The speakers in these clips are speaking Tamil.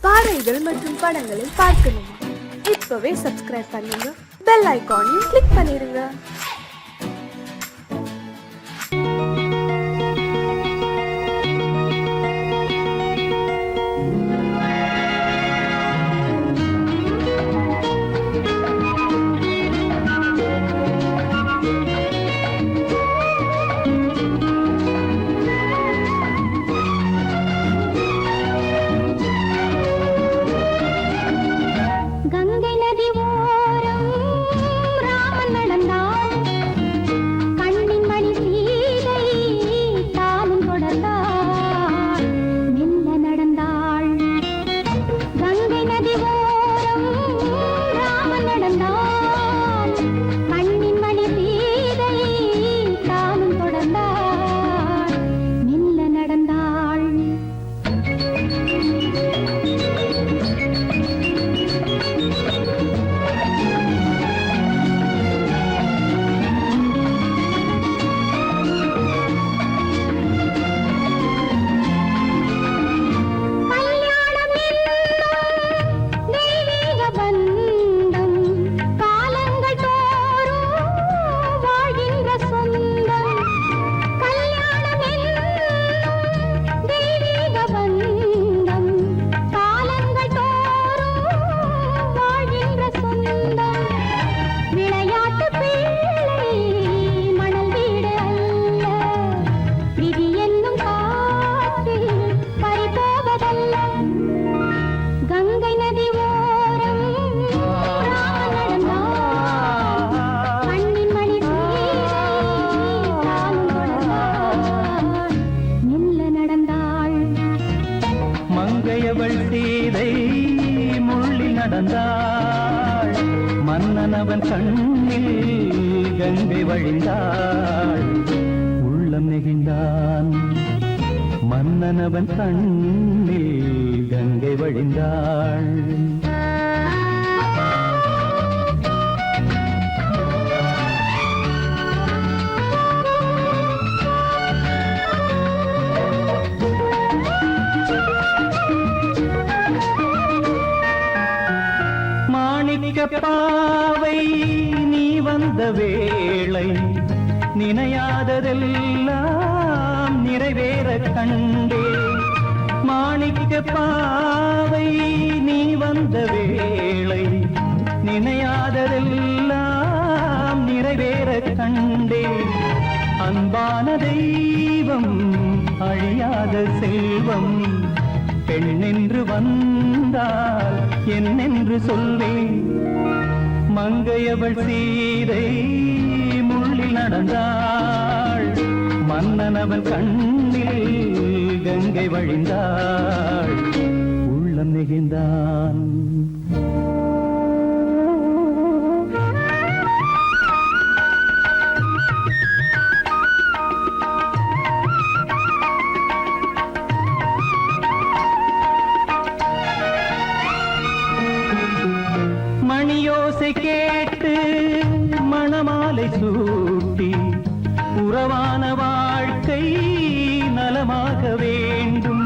பாடல்கள் மற்றும் படங்களை பார்க்கணுமா? இப்பவே சப்ஸ்கிரைப் பண்ணுங்க, பெல் ஐகானையும் கிளிக் பண்ணிருங்க. நடந்தாள் மன்னனவன் கண்ணில் கங்கை வழிந்தாள். உள்ளம் நெகிழ்ந்தான் மன்னனவன் கண்ணில் கங்கை வழிந்தாள். பாவை நீ வந்த வேளை நினையாததெல்லாம் நிறைவேற கண்டே. மாணிக்க பாவை நீ வந்த வேளை நினையாததெல்லாம் நிறைவேற கண்டே. அன்பான தெய்வம் அழியாத செல்வம் பெண்ணென்று வந்தால் என்னென்று சொல்வேன். மங்கையவள் சீதை முள்ளில் நடந்தாள் மன்னனவன் கண்ணில் கங்கை வழிந்தாள். உள்ளம் நெகிழ்ந்தான் மணியோசை கேட்டு மணமாலை சூட்டி உறவான வாழ்க்கை நலமாக வேண்டும்.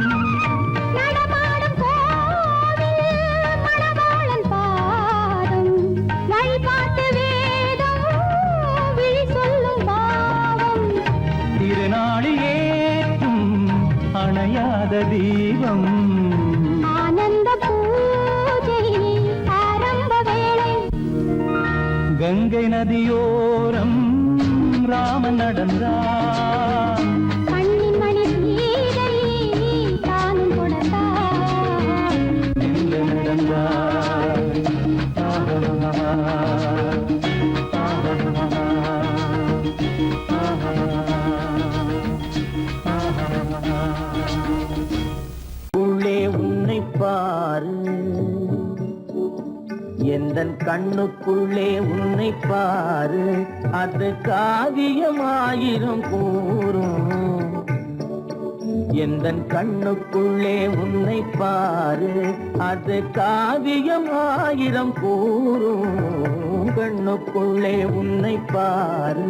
நடமாடும் கோவில் மணவாளன் பாதம் வழிபாட்டு வேதம் விழி சொல்லும் பாவம். திருநாளில் ஏற்றும் அணையாத தீபம் ஆனந்த பூஜை ஆரம்ப வேளை. கங்கை நதியோரம் ராமன் நடந்தான் கண்ணின் மணி சீதை தானும் கொடுத்தான். நடந்தான் உள்ளே உன்னை பாரு எந்தன் கண்ணுக்குள்ளே உன்னை பாரு. அது காவியமாயிரும் கூறும். எந்தன் கண்ணுக்குள்ளே உன்னை பாரு அது காவியமாயிரம் கூறும். கண்ணுக்குள்ளே உன்னை பாரு.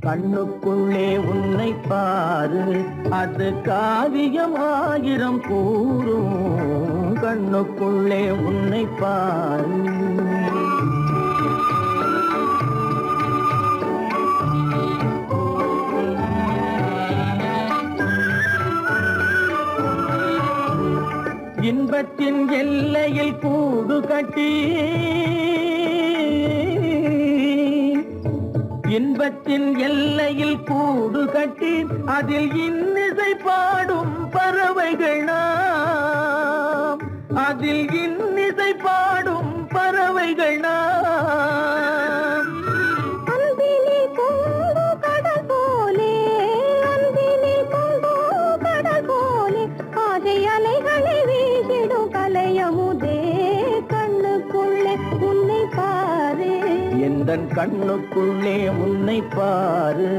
கண்ணுக்குள்ளே உன்னை பாரு அது காவியம் ஆயிரம் கூறும் கண்ணுக்குள்ளே உன்னை பாரு இன்பத்தின் எல்லையில் கூடு கட்டி இன்பத்தின் எல்லையில் கூடு கட்டி அதில் இன்னிசை பாடும் பறவைகள் நாம் அதில் இன்னிசை பாடும் பறவைகள் நாம் அன்பிலே பொங்கு கடல் போலே அன்பிலே பொங்கு கடல் போலே ஆசை அலைகளை வீசிடும் கலையமுதே கண்ணுக்குள்ளே உன்னை பாரு எந்தன் கண்ணுக்குள்ளே உன்னை பாரு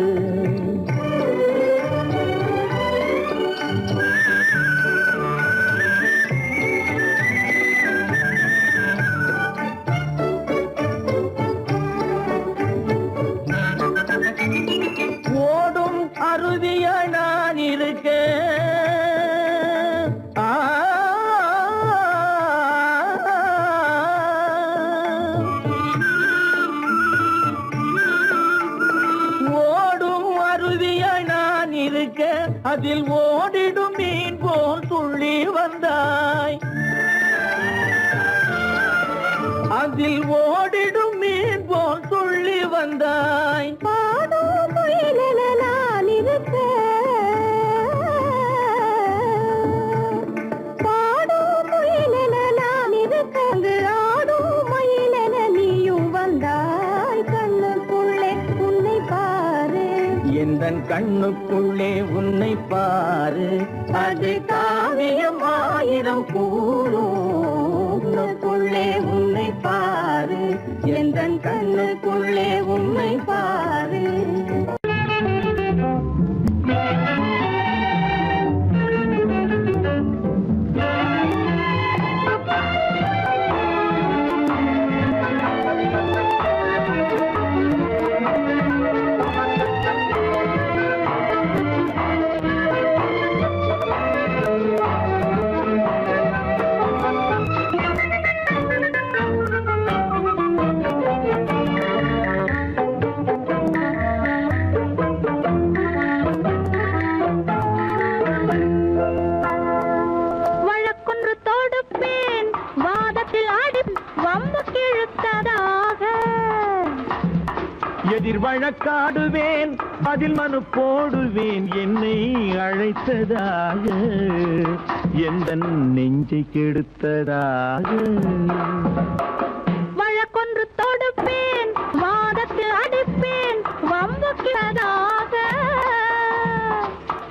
ஓடும் அருவிய நான் இருக்க ஓடும் அருவிய நான் இருக்க அதில் ஓடிடும் மீன் போல் துள்ளி வந்தாய் அதில் ஓடிடும் மீன் போல் துள்ளி வந்தாய் பாடும் முயலென நான் இருக்க பாடும் முயலென நான் இருக்க அங்கு ஆடும் மயிலென நீயும் வந்தாய் கண்ணுக்குள்ளே உன்னை பாரு எந்தன் கண்ணுக்குள்ளே உன்னை பாரு அது காவியம் ஆயிரம் கூறுக்குள்ளே உன்னை பாரு எந்தன் கண்ணுக்குள்ளே உன்னை பாரு வழக்கொன்று தொடுப்பேன் வாதத்தில் ஆடி வம்பு கிழுத்ததாக எதிர் வழக்காடுவேன் அதில் மனு போடுவேன் என்னை அழைத்ததாக எந்தன் நெஞ்சை கெடுத்ததாக வழக்கொன்று தொடுப்பேன் வாதத்தில் அடிப்பேன் வம்பு கிழதாக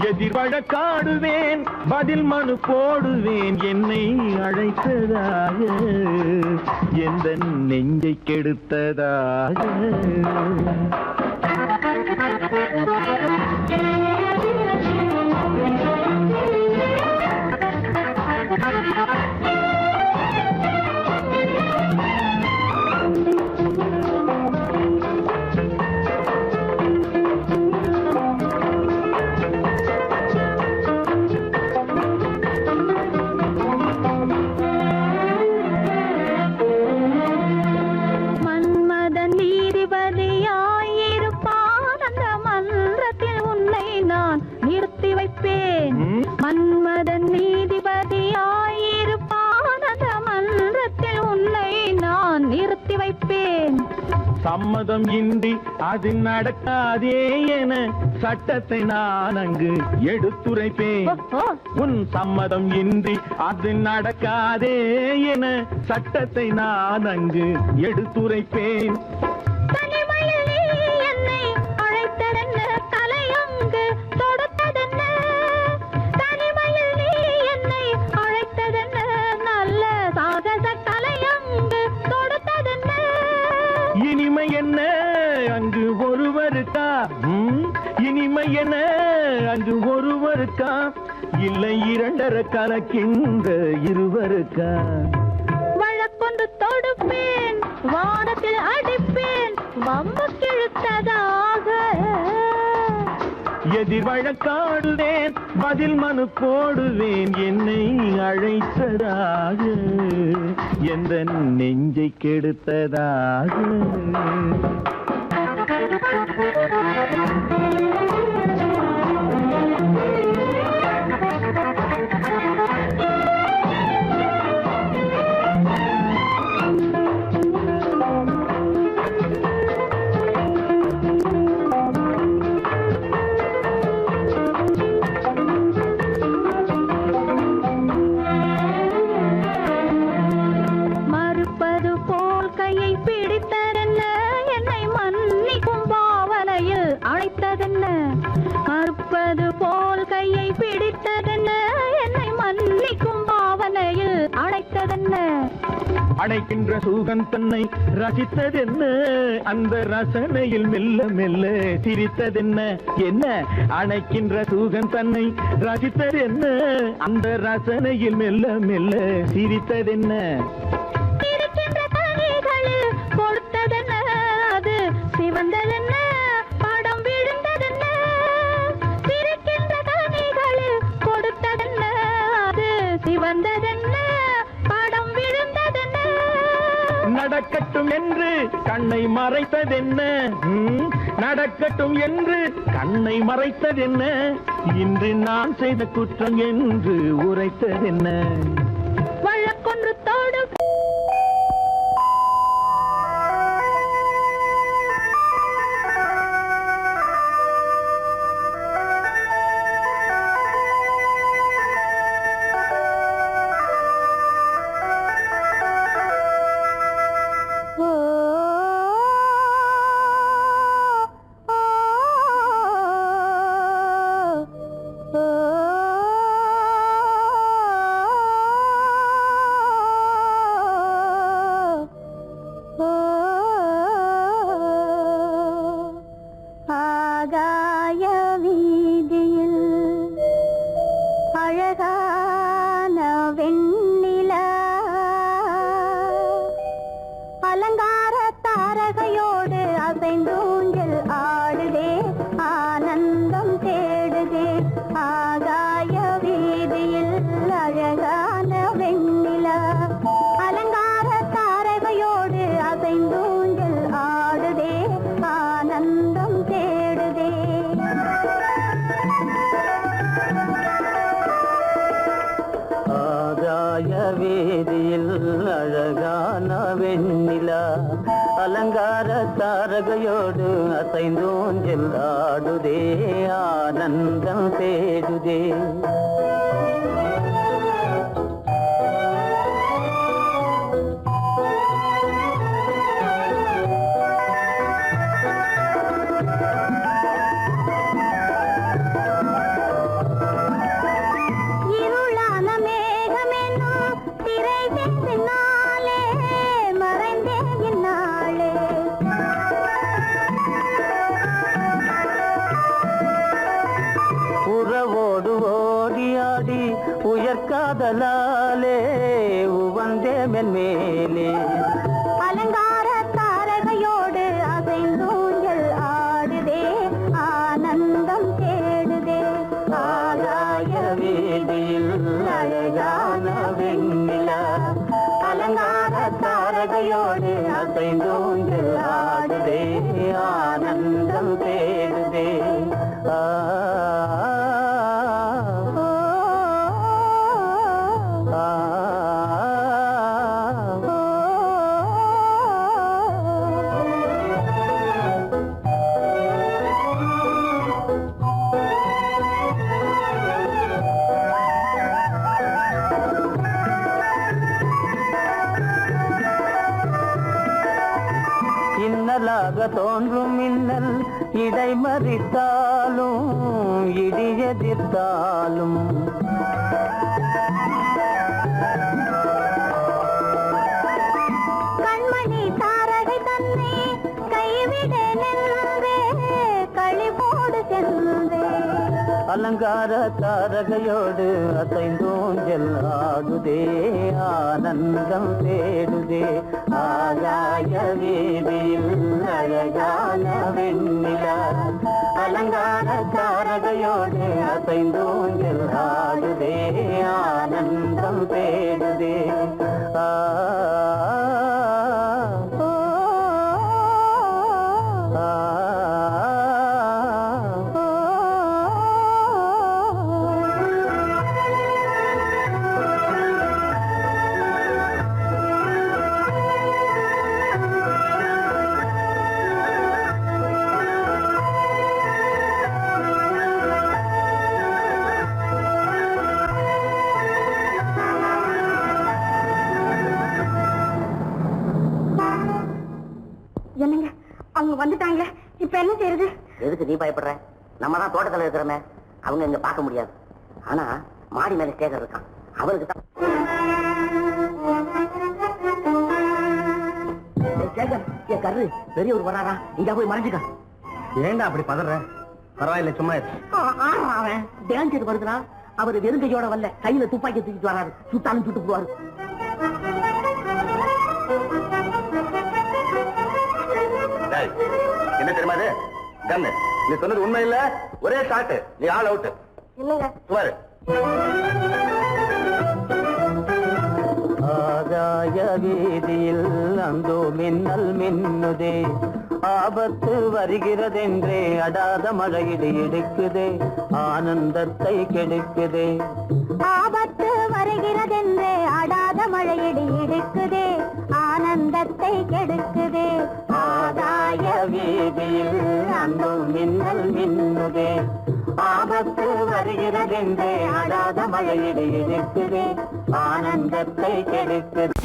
எதிர் வழக்காடுவேன் பதில் மனு போடுவேன் என்னை அழைத்ததாக எந்தன் நெஞ்சை கெடுத்ததாக மன்மதன் நீதிபதியாயிருப்பான் அந்த மன்றத்தில் உன்னை நான் நிறுத்தி வைப்பேன் மன்மதன் நீதிபதியாயிருப்பான் அந்த மன்றத்தில் உன்னை நான் நிறுத்தி வைப்பேன் சம்மதம் இன்றி அது நடக்காதே என சட்டத்தை நான் அங்கு எடுத்துரைப்பேன் உன் சம்மதம் இன்றி அது நடக்காதே என சட்டத்தை நான் அங்கு எடுத்துரைப்பேன் தனிமையில் நீ என்னை அழைத்ததென்ன தலையங்கு தொடுத்ததென்ன தனிமையில் நீ என்னை அழைத்ததென்ன நல்ல சாகச தலையங்கு தொடுத்ததென்ன இனிமை என்ன அங்கு ஒருவருக்கா இனிமை என்ன அங்கு ஒருவருக்கா இல்லை இரண்டரை கலக்கின்ற இருவருக்கா வழக்கொன்று தொடுப்பேன் வானத்தில் அடிப்பேன் வம்பு கிழுத்ததாக எதிர் வழக்காடுவேன், பதில் மனு போடுவேன், என்னை அழைத்ததாக, எந்த நெஞ்சை கெடுத்ததாக. மறுப்பது போல் கையை பிடித்ததென்ன, என்னை மன்னிக்கும் பாவனையில் அழைத்ததென்ன. மறுப்பது போல் கையை பிடித்ததென்ன, என்னை மன்னிக்கும் பாவனையில் அழைத்ததென்ன. அணைக்கின்ற சூகன் தன்னை ரசித்ததென்ன, அந்த ரசனையில் மெல்ல மெல்ல சிரித்ததென்ன. என்ன அணைக்கின்ற சூகன் தன்னை ரசித்ததென்ன, அந்த ரசனையில் மெல்ல மெல்ல சிரித்ததென்ன. இருக்கின்ற கனிகளில் கொடுத்ததென்ன, அது சிவந்ததென்ன, படம் விழுந்ததென்ன. இருக்கின்ற கனிகளில் கொடுத்ததென்ன, அது சிவந்ததென்ன, படம் விழுந்ததென்ன. நடக்கட்டும் என்று கண்ணை மறைத்ததென்ன, நடக்கட்டும் என்று கண்ணை மறைத்ததென்ன, இன்று நான் செய்த குற்றம் என்று உரைத்ததென்ன. வழக்கொன்று தோடு ஆகாய வீதியில் அழகான வெண்ணிலா, அலங்கார தாரகையோடு அசைந்தூஞ்சல் ஆடுதே, ஆனந்தம் தேடுதே. ஆகாய வீதியில் அழகான வெண்ணிலா, அலங்கார தாரகையோடு அசைந்தூஞ்சல் ஆடுதே, ஆனந்தம் தேடுதே. ஆகாய வேதியில் அழகான வெண்ணிலா, அலங்கார தாரகையோடு அசைந்தோஞ்சல் ஆடுதே, ஆனந்தம் தேடுதே. இருளான மேகமென்னும் திரை பின்னாலே மறைந்தே இந்நாளே. உறவோடு ஓடியாடி உயர்காதலாலே உவந்தே மென்மேலே. அலங்கார தாரகையோடு அசைந்தூஞ்சல் ஆடுதே, ஆனந்தம் தேடுதே. ஆகாய வேதியில் அழகான வெண்ணிலா, அலங்கார தாரகையோடு அசைந்தோஞ்சல் ஆடுதே, ஆனந்தம் தேடுதே. ஆ இன்னலாக தோன்றும் மின்னல் இடைமறித்தாலும் இடியெதிர்த்தாலும், கண்மணி தாரகை தன்னை கைவிட நின்றே, களிபோடு சென்றே. அலங்கார தாரகையோடு அசைந்தோஞ்சல் ஆடுதே ஆனந்தம் தேடுதே ஆகாய வீதியில் அழகான வெண்ணிலா அலங்கார தாரகையோடு அசைந்தோஞ்சல் ஆடுதே ஆனந்தம் தேடுதே என்னங்க அவங்க வந்துட்டாங்களே, இப்ப என்ன செய்யறது? எதுக்கு நீ பயப்படுற? நம்ம தான் தோட்டத்துல இருக்கிறோமே, அவங்க இங்க பார்க்க முடியாது. ஆனா மாடி மேல ஸ்டேஜர் இருக்கான், அவருக்கு தான். கரு பெரியவர் வராரா, இங்க போய் மறைஞ்சுக்க. ஏண்டா அப்படி பதற? பரவாயில்ல, சும்மா அவன் டேஞ்சர் வருதுனா. அவர் வெறுங்கையோட வரல, கையில துப்பாக்கி தூக்கிட்டு வராரு. சுட்டாலும் சுட்டு போவாரு. என்ன தெரியுமா? கண்ணு, நீ சொன்னது உண்மை இல்ல, ஒரே ஷாட், நீ ஆல் அவுட். இல்லைங்க சுமாரு. ஆகாய வீதியில் அந்தோ மின்னல் மின்னுதே, ஆபத்து வருகிறதென்றே அடாத மழையிடு எடுக்குதே, ஆனந்தத்தை கெடுக்குதே. ஆபத்து வருகிறதென்றே அடாத மழையடி எடுக்குதே, ஆனந்தத்தை கெடுக்குதே. ஆகாய வீதியில் அந்தோ மின்னல் மின்னுதே, ஆபத்து வருகிறதென்றே அடாத மழையிடு எடுக்குதே, ஆனந்தத்தை கெடுக்குதே.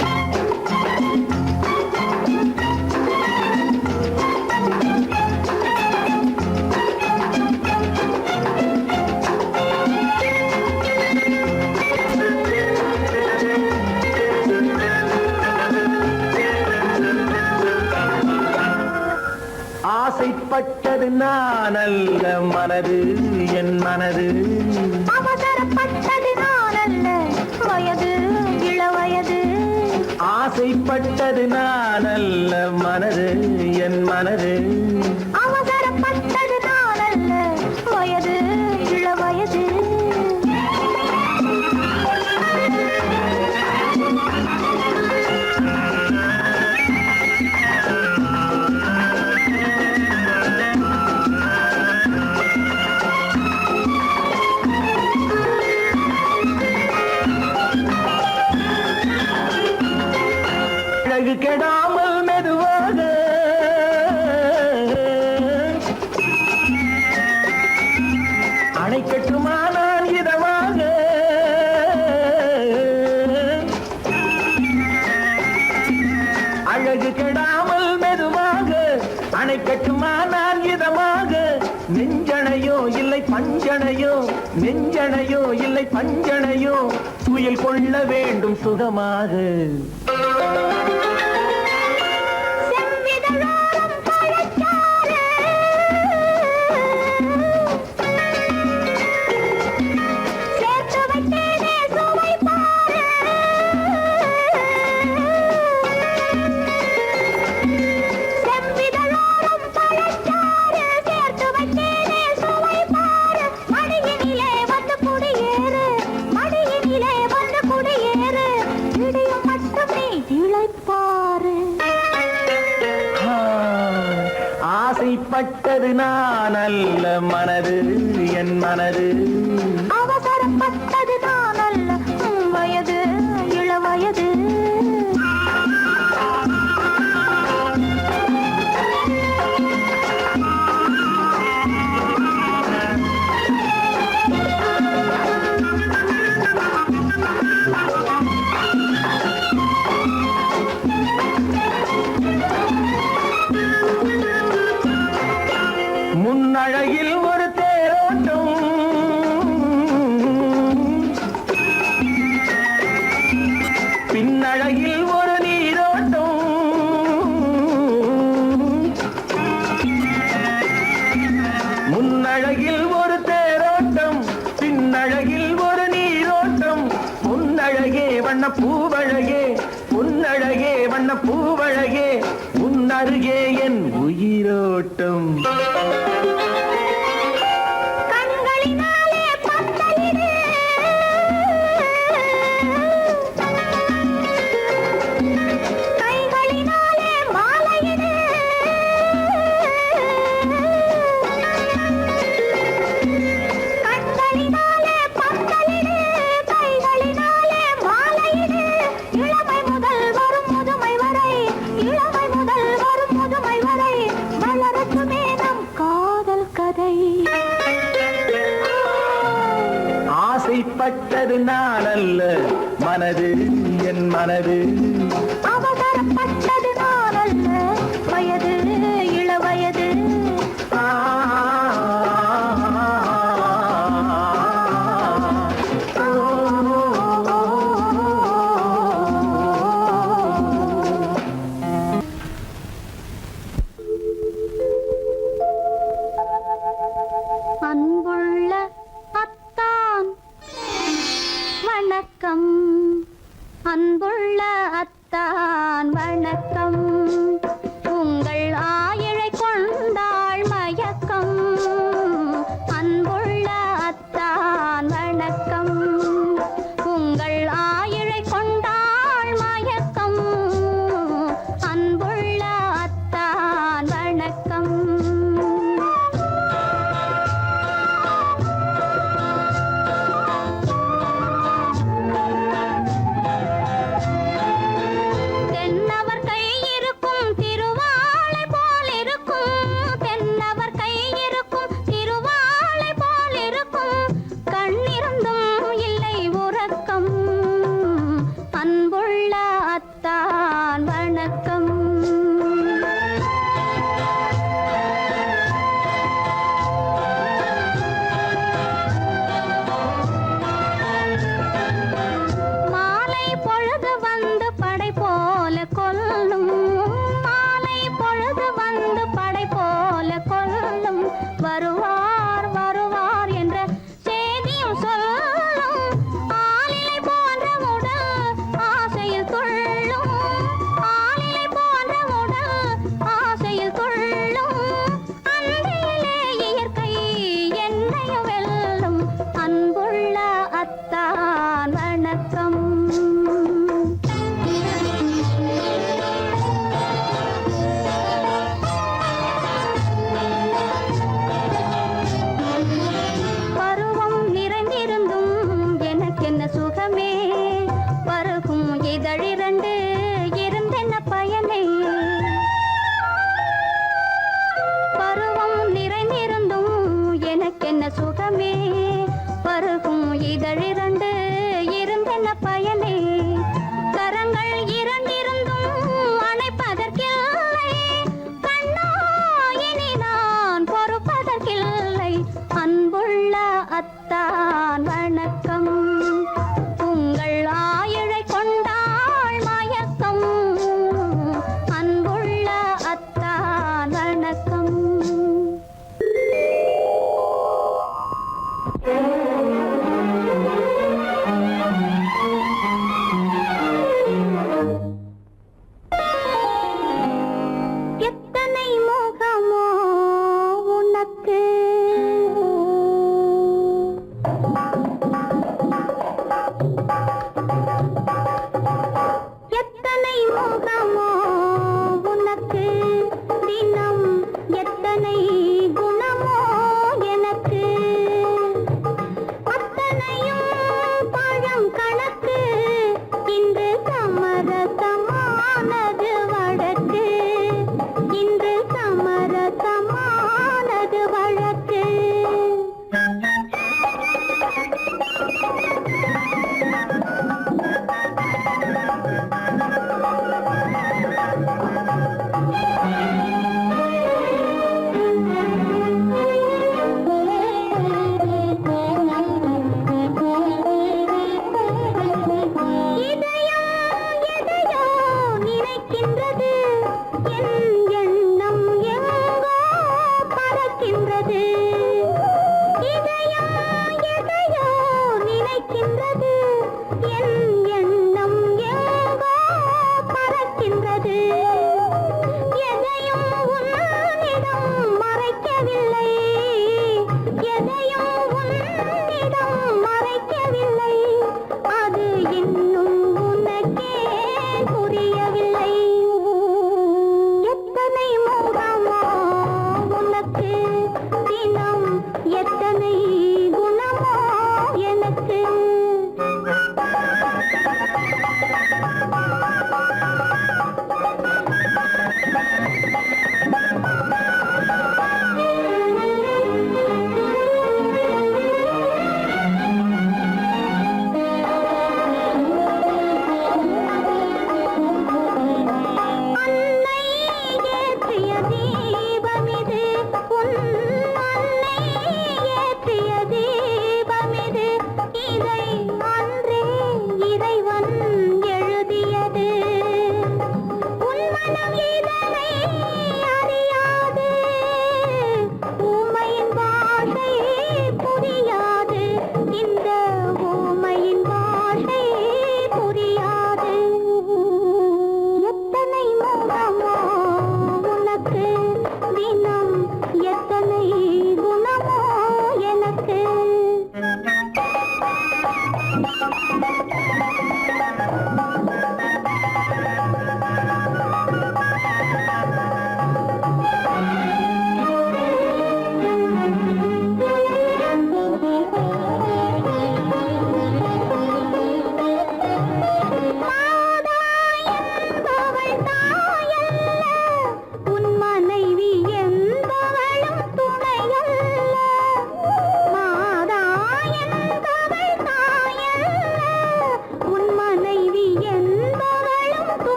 ஆசைப்பட்டது நான் அல்ல மனது, என் மனது. அவசரப்பட்டது நான் அல்ல வயது, இளவயது. ஆசைப்பட்டது நான் அல்ல மனது, என் மனது. அவசரப்பட்டது நான் அல்ல வயது, இளவயது. கெடாமல் மெதுவாக அணை கட்டுமா நான் இதமாக, அழகு கெடாமல் மெதுவாக அணை கட்டுமா நான் இதமாக. நெஞ்சணையோ இல்லை பஞ்சணையோ, நெஞ்சணையோ இல்லை பஞ்சணையோ, துயில் கொள்ள வேண்டும் சுகமாக. ஆசைப்பட்டது நான் அல்ல மனது, என் மனது. அவசரப்பட்டது நான் அல்ல வயது, இளவயது. முன்னழகில் ஒரு தேரோட்டம், பூவழகே உன் அருகே என் உயிரோட்டம். கண்களினாலே பந்தலிடு, கைகளினாலே மாலையிடு, கண்களினாலே பந்தலிடு, கைகளினாலே மாலையிடு. இளமை முதல் வரும் முதுமை வரை, இளமை முதல் வரும் முதுமை வரை வளரட்டுமே நம் காதல் கதை. ஆசைப்பட்டது நான் அல்ல, மனது என் மனது. அவசரப்பட்டது நான் அல்ல, வயது இளவயது. அன்புள்ள அத்தான் வணக்கம், அன்புள்ள அத்தான் வணக்கம். உங்கள் ஆயிழை கொண்டாள் மயக்கம், அன்புள்ள அத்தான் வணக்கம். உங்கள் ஆயிழை கொண்டாள் மயக்கம், அன்புள்ள அத்தான் வணக்கம். தென்னவர் கை இருக்கும் திருவாளை போல் இருக்கும், தென்னவர் கை இருக்கும் திருவாளை போல் இருக்கும். கண்ணிருந்தும் இல்லை உறக்கம், அன்புள்ள அத்தான் வணக்கம். மாலை பொழுது வந்து படை போல கொல்லும், மாலை பொழுது வந்து படை போல கொல்லும். வருவார் வருவார் என்ற செய்தியும் சொல்லும். ஆளிலை போன்ற உடல் ஆசையில் துள்ளும், ஆளிலை போன்ற உடல் ஆசையில் துள்ளும். அன்பிலே இயற்கை என்னையும் வெல்லும், அன்புள்ள அத்தான் வணக்கம். பருவம் நிறைந்திருந்தும் எனக்கென்ன சுகமே, பருகும் இதழிரண்டு இருந்தென்ன பயனே. பருவம் நிறைந்திருந்தும் எனக்கென்ன சுகமே, பருகும் இதழிரண்டு இருந்தென்ன பயனே. கரங்கள் இரண்டிருந்தும் அணைப்பதற்கில்லை, கண்ணா இனி நான் பொறுப்பதற்கில்லை, அன்புள்ள அத்தான் வணக்கம். உங்கள் ஆயிழை கொண்டாள் மயக்கம், அன்புள்ள அத்தான் வணக்கம். எத்தனை முகமோ உனக்கு, எத்தனை முகமோ உனக்கு, தினம் எத்தனை குணமோ எனக்கு. அத்தனையும் பழம் கணக்கு, இன்று சமரசமானது வழக்கு, இன்று சமரசமானது வழக்கு. இதயம் எதையோ நினைக்கின்றது, என் எண்ணம் எங்கோ பறக்கின்றது. இதயம் எதையோ நினைக்கின்றது, என் எண்ணம் எங்கோ பறக்கின்றது. புரியாது. எதையும் உன்னிடம் மறைக்கவில்லை, எதையும் உன்னிடம் மறைக்கவில்லை. அது இன்னும் உனக்கே புரியவில்லை. எத்தனை முகமோ உனக்கு தினம், எத்தனை குணமோ எனக்கு.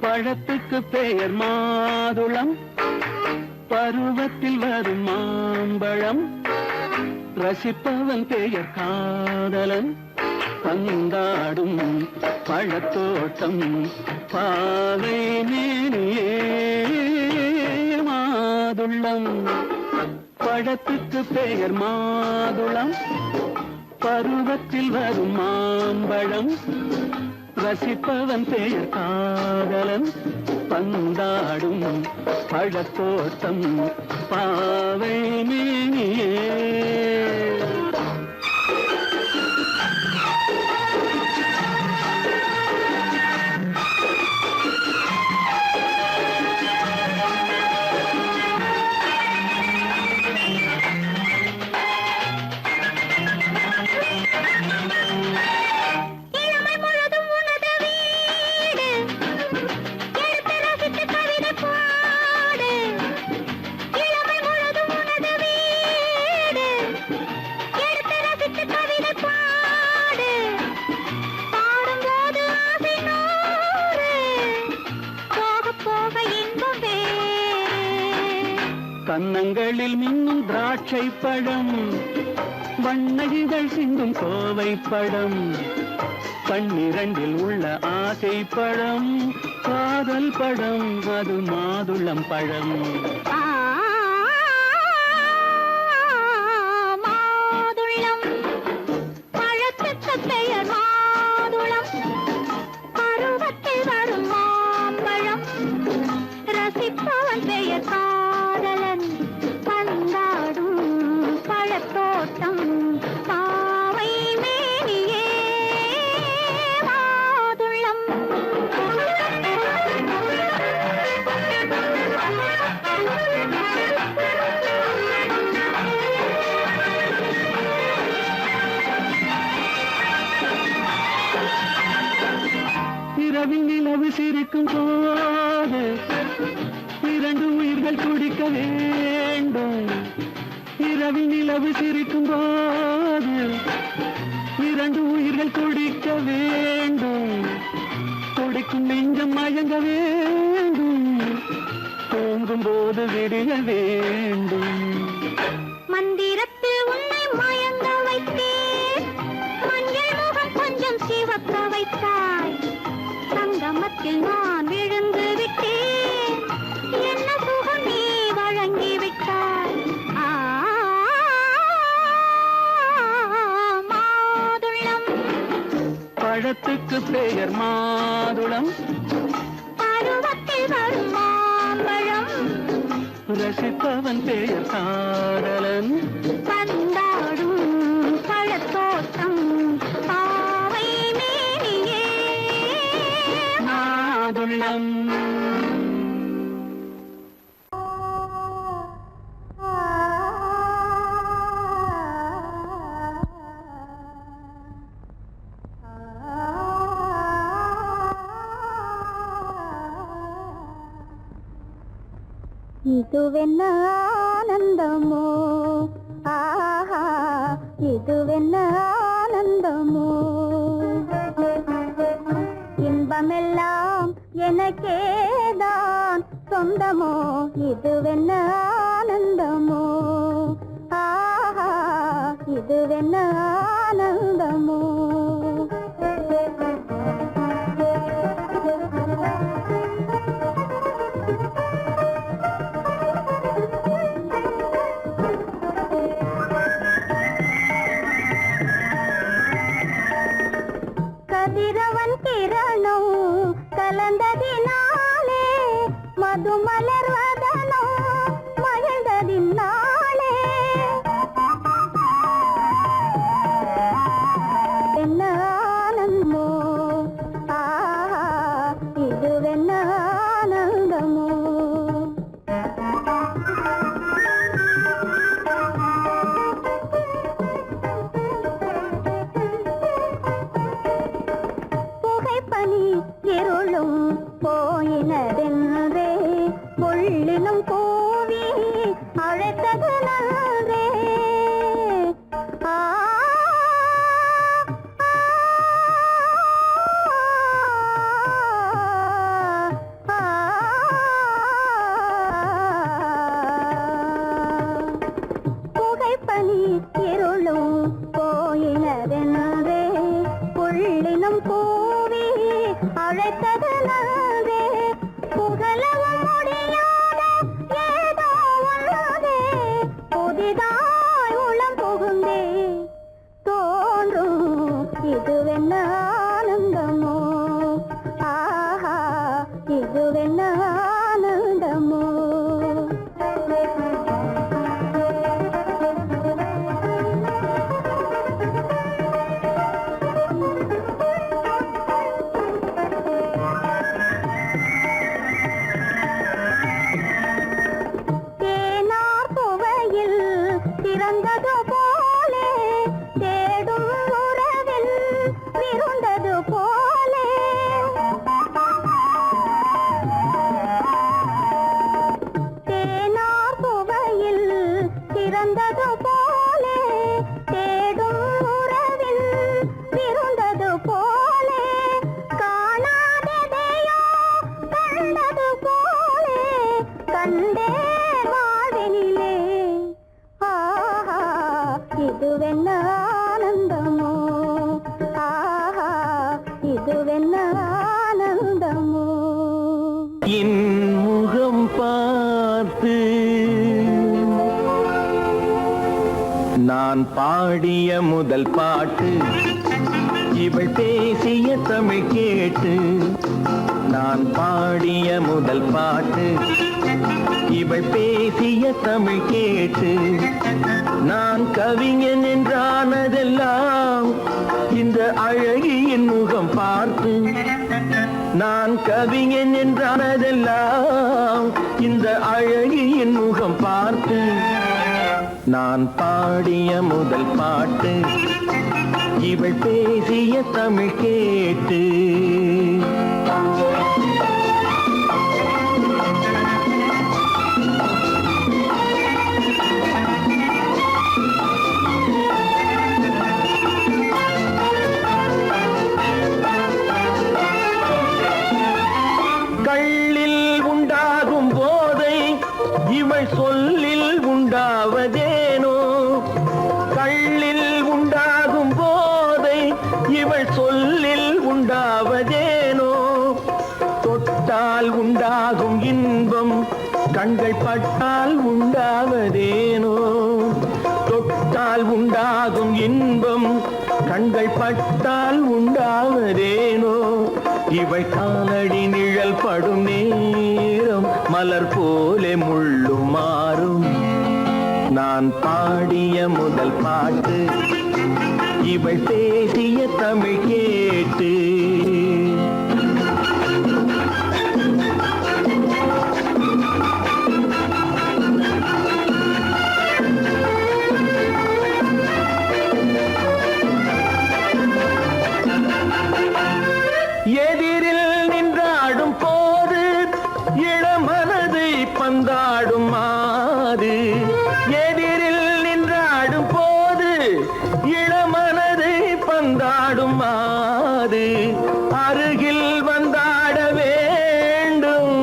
பழத்துக்கு பெயர் மாதுளம், பருவத்தில் வரும் மாம்பழம். ரசிப்பவன் பெயர் காதலன், பந்தாடும் பழத்தோட்டம் பாவை மேனியே. மாதுளம் பழத்துக்கு பெயர் மாதுளம், பருவத்தில் வரும் மாம்பழம். ரசிப்பவன் பெயர் காதலன், பந்தாடும் பழத்தோட்டம் பாவை மேனியே. கன்னங்களில் மின்னும் திராட்சை பழம், வண்ண இதழ் சிந்தும் கோவை பழம். கண்ணிரண்டில் உள்ள ஆசை பழம், காதல் பழம், அது மாதுளம் பழம். மாதுளம் பழத்துக்கு பெயர் மாதுளம், பருவத்தில் வரும் மாம்பழம். ரசிப்பவன் பெயர் காதலன், பந்தாடும் பழத்தோட்டம் பாவை மேனியே. மாதுளம் சிரிக்கும் போது இரண்டு உயிர்கள் துடிக்க வேண்டும். இரவில் நிலவு சிரிக்கும் போது இரண்டு உயிர்கள் துடிக்க வேண்டும். துடிக்கும் நெஞ்சம் மயங்க வேண்டும். தூங்கும் போது விடிய வேண்டும். மந்திரத்தில் உன்னை மயங்க வைத்தேன். மஞ்சள் முகம் கொஞ்சம் சிவக்க வைத்தாய். சங்கமத்தில் நான் விழுந்து விட்டேன். என்ன சுகம் நீ வழங்கி விட்டாய். மாதுளம் பழத்துக்கு பெயர் மாதுளம். பருவத்தில் வரும் மாம்பழம். ரசிப்பவன் பெயர் காதலன். பந்தாடும் பழத்தோட்டம் பாவை மேனியே மாதுளம். இதுவென்ன ஆனந்தமோ, ஆஹா இதுவென்ன ஆனந்தமோ. இன்பமெல்லாம் எனக்கேதான் சொந்தமோ. இதுவென்ன ஆனந்தமோ, ஆஹா இதுவென்ன ஆனந்தமோ. கதிரவன் கிரணம் கலந்ததினாலே மது மலர்வதனோ மகிழ்ந்ததினாலே. என்ன ஆனந்தமோ, ஆஹா இதுவென்ன ஆனந்தமோ. புகைப்பனி இருளும் போயினதென்றே புள்ளினும் கூவி அழைத்தது நன்றே. ஆ புகைப்பனி இருளும் போயினதென்றே புள்ளினும் கூவி அழைத்தது நன்றே. புகழவும் முடியாத ஏதோ உள்ளதே புதிதாய் உளம் புகுந்தே தோன்றும். இதுவென்ன ஆனந்தமோ, ஆஹா இதுவென்ன ஆனந்தமோ. தேனார் புவையில் திறந்தது போலே தேடும் உறவில் விருந்தது போலே. தேனார் புவையில் திறந்தது போலே தேடும் உறவில் விருந்தது போலே. காணாததையோ கண்டது போலே கண்டே வாழ்வினிலே. ஆஹா இதுவென்ன ஆனந்தமோ, ஆஹா இதுவென்ன ஆனந்தமோ. என் முகம் பார்த்து நான் பாடிய முதல் பாட்டு. இவள் பேசிய தமிழ் கேட்டு நான் பாடிய முதல் பாட்டு. இவள் பேசிய தமிழ் கேட்டு நான் கவிஞன் என்றானதெல்லாம் இந்த அழகியின் முகம் பார்த்து. நான் கவிஞன் என்றானதெல்லாம் இந்த அழகியின் முகம் பார்த்து. நான் பாடிய முதல் பாட்டு இவள் பேசிய தமிழ் கேட்டு. தொட்டால் உண்டாகும் இன்பம் கண்கள் பட்டால் உண்டாவதேனோ தொட்டால் உண்டாகும் இன்பம் கண்கள் பட்டால் உண்டாவதேனோ இவை காலடி நிழல் படும் நேரம் மலர் போலே முள்ளும் மாறும் நான் பாடிய முதல் பாட்டு இவை பேசிய தமிழ் கேட்டு எதிரில் நின்றாடும் போது இளமனதை பந்தாடும் மாது எதிரில் நின்றாடும் போது இளமனதை பந்தாடும் மாது அருகில் வந்தாட வேண்டும்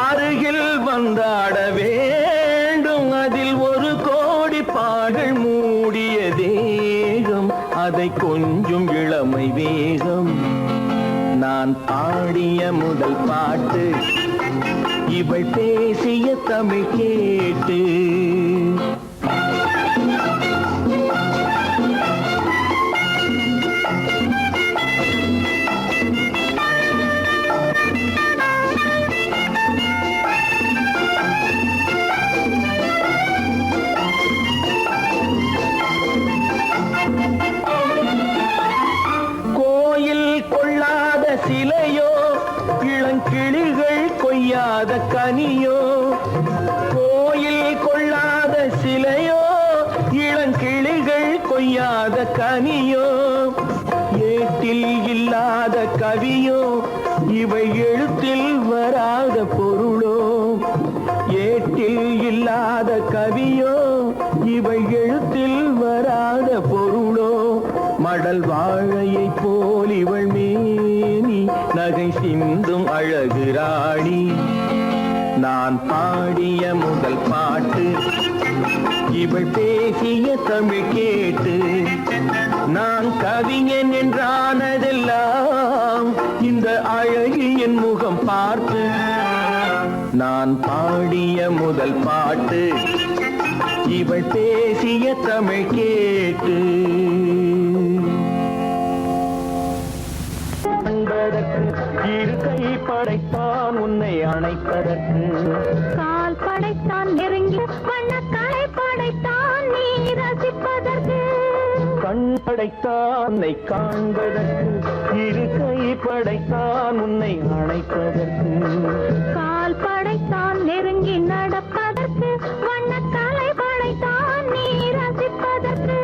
அருகில் வந்தாட வேண்டும் அதில் ஒரு கோடி பாடல் மூடிய தேகம் அதை கொஞ்சம் இளமை வேகம் நான் பாடிய முதல் பாட்டு இவள் பேசிய தமிழ் கேட்டு சிலையோ இளங்கிளிகள் கொய்யாத கனியோ கோயில் கொள்ளாத சிலையோ இளங்கிளிகள் கொய்யாத கனியோ ஏட்டில் இல்லாத கவியோ இவை எழுத்தில் வராத பொருளோ ஏட்டில் இல்லாத கவியோ இவை எழுத்தில் வராத பொருளோ மடல் வாழையை போல் இவள் மேனி நகை சிந்தும் அழகு ராணி நான் பாடிய முதல் பாட்டு இவள் பேசிய தமிழ் கேட்டு நான் கவிஞன் என்றானதெல்லாம் இந்த அழகியின் முகம் பார்த்து நான் பாடிய முதல் பாட்டு இவள் பேசிய தமிழ் கேட்டு இரு கை படைத்தான் உன்னை அணைப்பதற்கு கால் படைத்தான் நெருங்கி வண்ணக்காலை படைத்தான் நீ ரசிப்பதற்கு கண் படைத்தான் உன்னை காண்பதற்கு இரு கை படைத்தான் உன்னை அணைப்பதற்கு கால் படைத்தான் நெருங்கி நடப்பதற்கு வண்ணக்காலை படைத்தான் நீ ரசிப்பதற்கு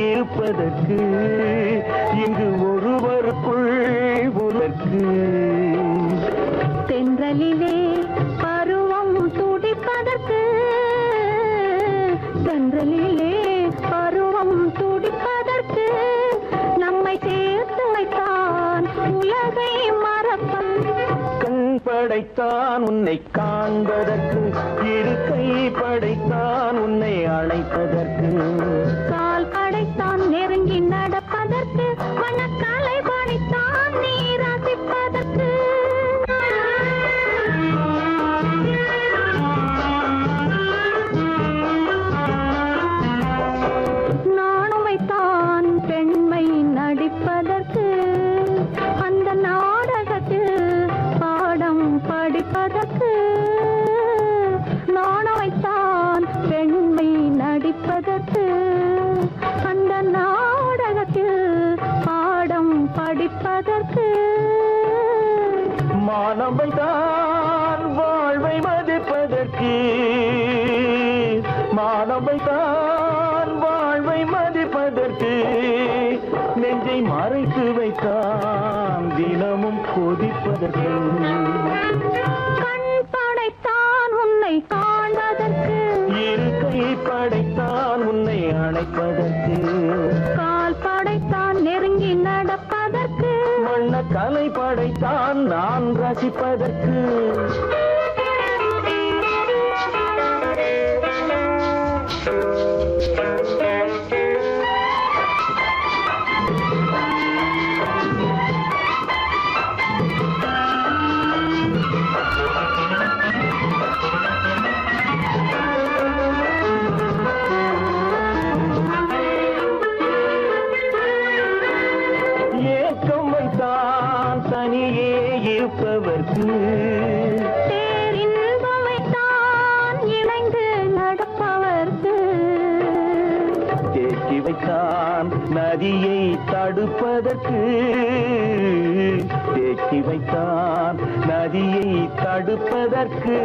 இருப்பதற்கு இங்கு ஒருவருக்குள் ஒருவருக்கு தென்றலிலே பருவம் துடிப்பதற்கு தென்றலிலே பருவம் துடிப்பதற்கு நம்மை சேர்த்து வைத்தான் உலகை மறப்பன் கண் படைத்தான் உன்னை காண்பதற்கு இரு கை படைத்தான் உன்னை அழைப்பதற்கு கால் படைத்தான் நெருங்கி நடப்பதற்கு வண்ணக்காலை படைத்தான் நீ ரசிப்பதற்கு நானும் வைத்தான் பெண்மை நடிப்பதற்கு அந்த நாடகத்தில் பாடம் படிப்பதற்கு நானும் வைத்தான் பெண்மை நடிப்பதற்கு அந்த நாடகத்தில் பாடம் படிப்பதற்கு மானவைதான் வாழ்வை மதிப்பதற்கு மானவைதான் வாழ்வை மதிப்பதற்கு நெஞ்சை மறைத்து வைத்தான் தினமும் கொதிப்பதற்கு கண் படைத்தான் உன்னை காண்பதற்கு, இருக்கை படைத்தான் உன்னை அணைப்பதற்கு, கால் படைத்தான் நெருங்கி நடப்பதற்கு, வண்ண கலை படைத்தான் நான் ரசிப்பதற்கு. ஏக்கம் வைத்தான் தனியே இருப்பவர்க்கு, பேரின்பம் வைத்தான் இணைந்து நடப்பவர்க்கு, தேக்கி வைத்தான் நதியை தடுப்பதற்கு, தேக்கி வைத்தான் நதியை தடுப்பதற்கு,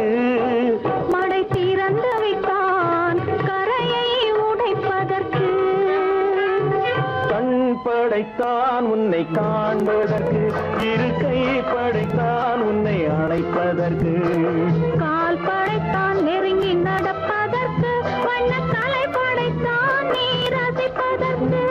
மடை திறந்து வைத்தான் கரையை உடைப்பதற்கு, கண் படைத்தான் உன்னை காண்பதற்கு, இருக்கை படைத்தான் உன்னை அணைப்பதற்கு, கால் படைத்தான் நெருங்கி நடப்பதற்கு, வண்ண கலை படைத்தான் நீ ரசிப்பதற்கு.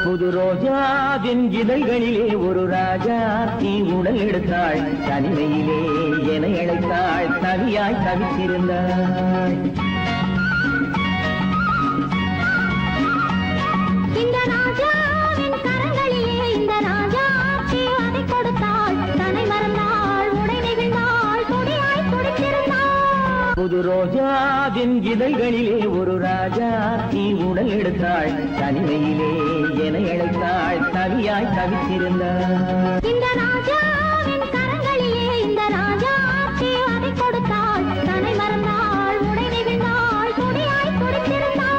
புது ரோஜாவின் இதழ்களிலே ஒரு ராஜா தீ உடல் எடுத்தாள், தனிமையிலே என அழைத்தாள், தவியாய் தவித்திருந்தாள். இந்த ராஜாவின் கரங்களிலே இந்த ராஜாக்கு அதை கொடுத்தாள், தன்னை மறந்தாள், உடை நெகிழ்ந்தாள், கொடியாய் துடித்திருந்தாள். புது ரோஜாவின் இதழ்களிலே ஒரு ராஜா தீ உடல் எடுத்தாள், தனிமையிலே என அழைத்தாள், தவியாய் தவித்திருந்தாள். இந்த ராஜாவின் கரங்களிலே இந்த ராஜாக்கு அதை கொடுத்தாள், தன்னை மறந்தாள், உடை நெகிழ்ந்தாள், கொடியாய் துடித்திருந்தாள்.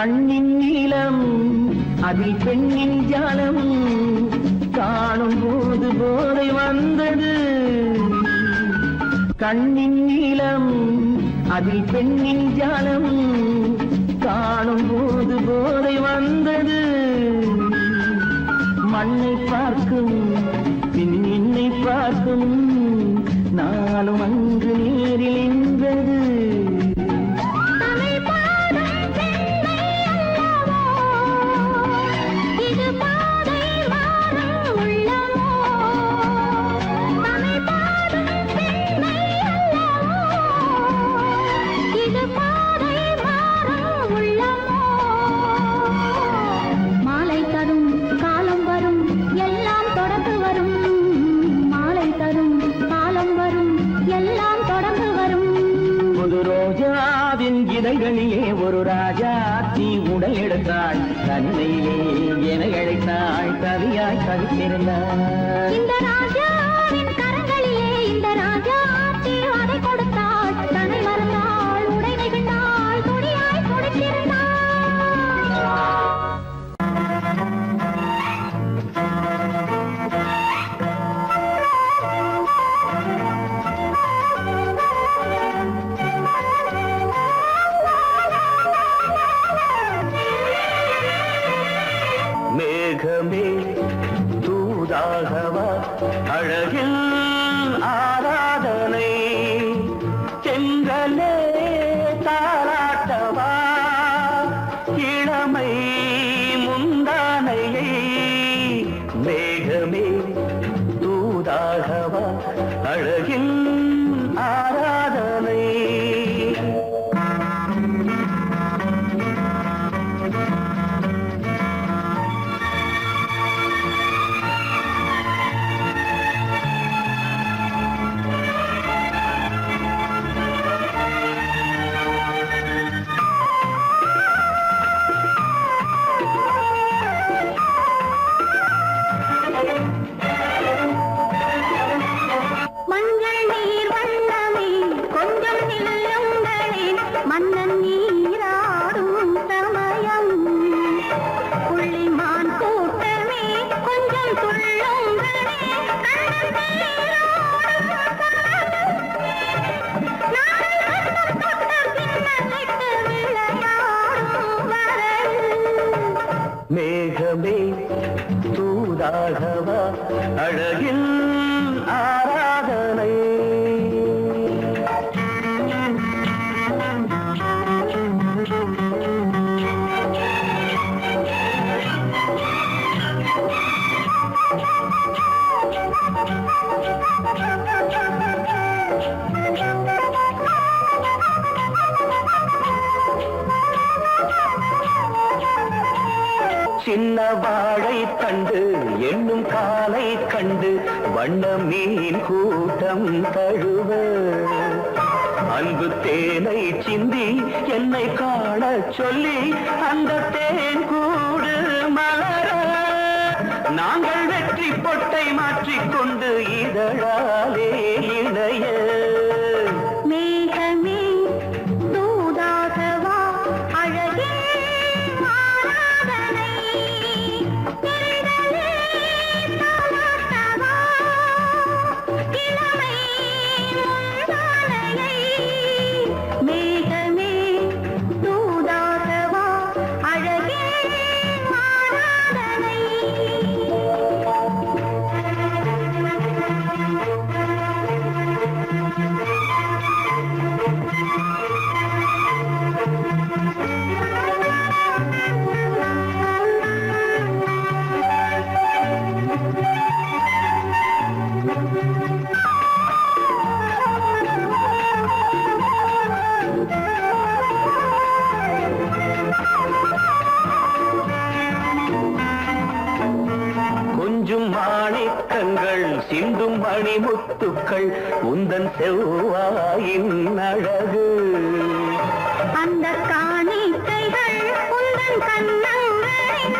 கண்ணின் நீளம் அதில் பெண்ணின் ஜாலம் காணும் போது போதை வந்தது. கண்ணின் நீளம் அதில் பெண்ணின் ஜாலம் காணும் போது போதை வந்தது. மண்ணை பார்க்கும் பின் என்னை பார்க்கும் நாளும் அங்கு நேரில் நின்றது. இதழ்களிலே ஒரு ராஜாத்தி உடல் எடுத்தாள். தன்னையிலே என அழைத்தாள். கவியாய் கவித்திருந்தாள். இந்த ராஜாவின் கரங்களிலே இந்த ராஜாத்தி அதை கொடுத்தாள். தன்னை மறந்தாள், உடை நெகிழ்ந்தாள், துணியாய் கொடுத்திருந்தாள். மேகமே தூதாகவா அழகில் ஆராதனை செங்கலே தாராட்டவா இளமை முந்தானையை. மேகமே தூதாகவா அழகில் ஆராதனை. மஞ்சள் நீர் வண்ணமே கொஞ்சம் நில்லுங்களேன். மன்னன் நீராடும் சமயம். புள்ளிமான் கூட்டமே கொஞ்சம் துள்ளுங்களே. கண்ணன் நீராடும் மேகமே தூதாகவா அழகில் ஆராதனை. சின்ன வாழை தண்டு என்னும் காலை கண்டு வண்ண மீன் கூட்டம் தழுவ அன்பு தேனை சிந்தி என்னை காண சொல்லி அந்த தேன் கூடு மலர நாங்கள் வெற்றி பொட்டை மாற்றிக்கொண்டு இதழாலே இணைய. மேகமே தூதாகவா அழகே ஆராதனை. தென்றலே தாலாட்டவா இளமை முந்தானையை. மேகமே தூதாகவா அழகே ஆராதனை. கொஞ்சம் மாணிக்கங்கள் சிந்தும் மணிமுத்துக்கள் உந்தன் செவ்வாயின் அழகு. அந்த காணிக்கைகள் உந்தன் கண்ணங்களின்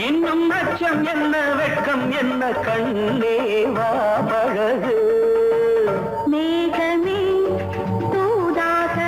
இன்னும் அச்சம் என்ன வெட்கம் என்ன கண்ணே வா பழகு. மேகமே தூதாக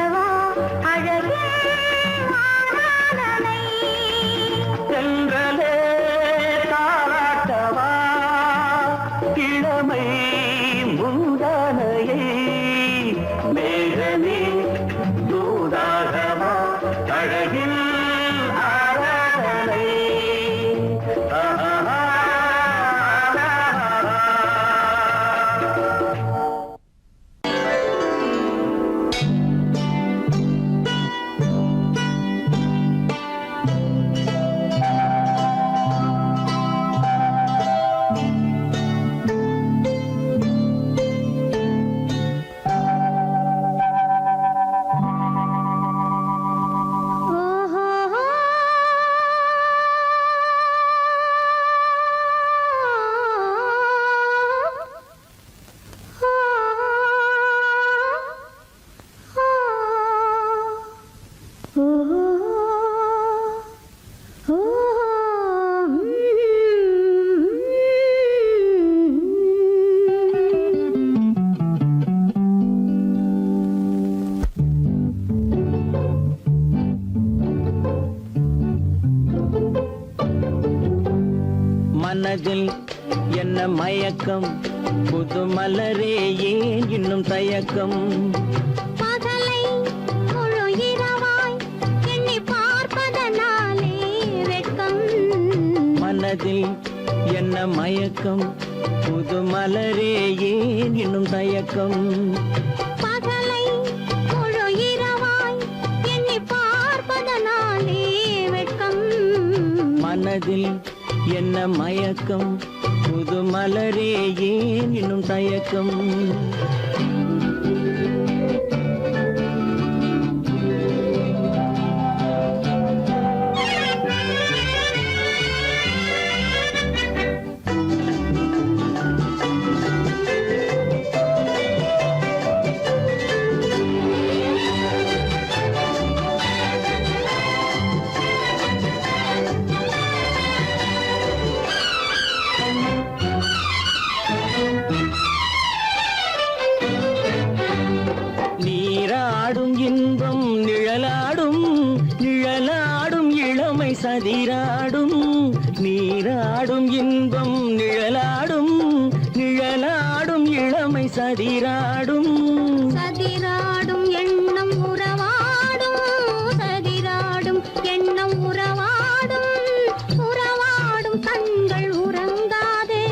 மனதில் என்ன மயக்கம் புது மலரே ஏன் இன்னும் தயக்கம் பகலை முழு இரவாய் எண்ணி பார்ப்பதனாலே வெட்கம் மனதில் என்ன மயக்கம் புது மலரே ஏன் இன்னும் தயக்கம் பகலை முழு இரவாய் எண்ணி பார்ப்பதனாலே வெட்கம் மனதில் என்ன மயக்கம் புது மலரே ஏன் இன்னும் தயக்கம் நீராடும் இன்பம் நிழலாடும் நிழலாடும் இளமை சதிராடும் நீராடும் இன்பம் நிழலாடும் நிழலாடும் இளமை சதிராடும் சதிராடும் எண்ணம் உறவாடும் சதிராடும் எண்ணம் உறவாடும் உறவாடும் கண்கள் உறங்காதே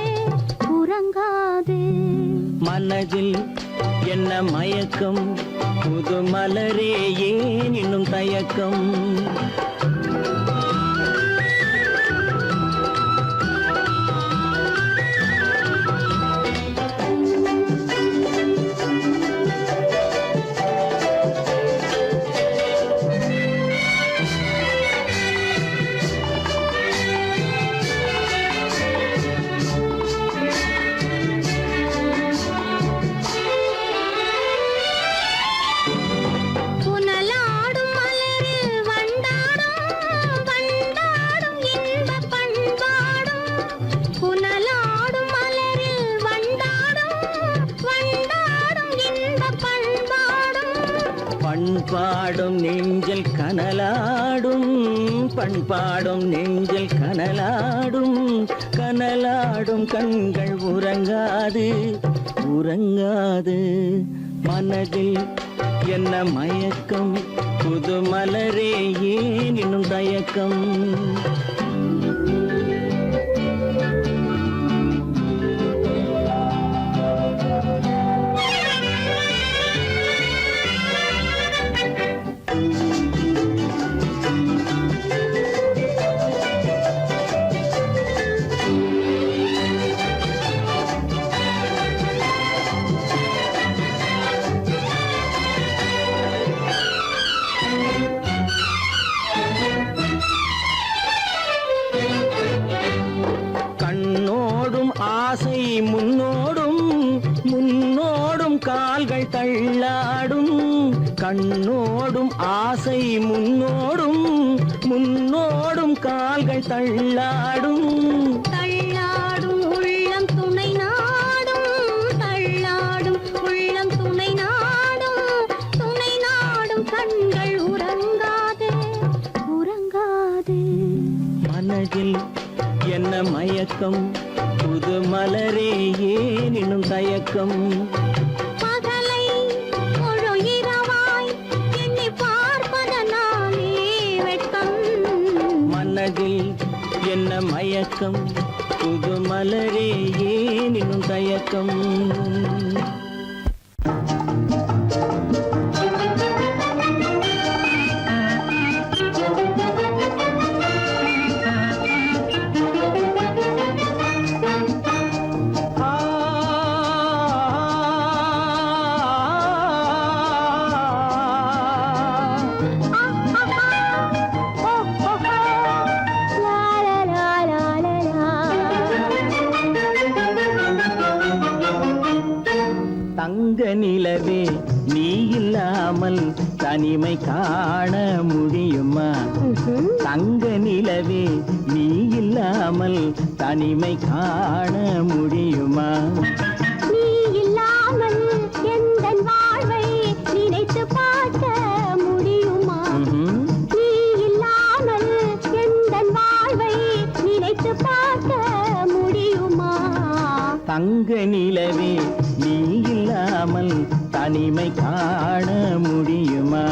உறங்காதே மனதில் என்ன மயக்கம் புது மலரே ஏன் இன்னும் தயக்கம் புனலாடும் மலரில் வண்டாடும் வண்டாடும் இன்பப் பண்பாடும் புனலாடும் மலரில் வண்டாடும் வண்டாடும் இன்பப் பண்பாடும் பண்பாடும் நெஞ்சில் கனலாடும் பண்பாடும் நெஞ்சில் கனலாடும் கனலாடும் கண்கள் உறங்காது உறங்காது மனதில் என்ன மயக்கம் புது மலரே ஏன் இன்னும் தயக்கம் கண்ணோடும் ஆசை முன்னோடும் முன்னோடும் கால்கள் தள்ளாடும் கண்ணோடும் ஆசை முன்னோடும் முன்னோடும் கால்கள் தள்ளாடும் தள்ளாடும் உள்ளம் துணை நாடும் தள்ளாடும் உள்ளம் துணை நாடும் கண்கள் உறங்காதே உறங்காதே மனதில் என்ன மயக்கம் புது மலரே ஏன் இன்னும் தயக்கம் பகலை முழு இரவாய் எண்ணி பார்ப்பதனாலே வெட்கம் மனதில் என்ன மயக்கம் புது மலரே ஏன் இன்னும் தயக்கம் தங்க நிலவே நீ இல்லாமல் தனிமை காண முடியுமா தங்க நிலவே நீ இல்லாமல் தனிமை காண முடியுமா நீ இல்லாமல் எந்தன் வாழ்வை நினைத்து பார்க்க முடியுமா நீ இல்லாமல் எந்தன் வாழ்வை நினைத்து பார்க்க தங்க நிலவே நீ இல்லாமல் தனிமை காண முடியுமா?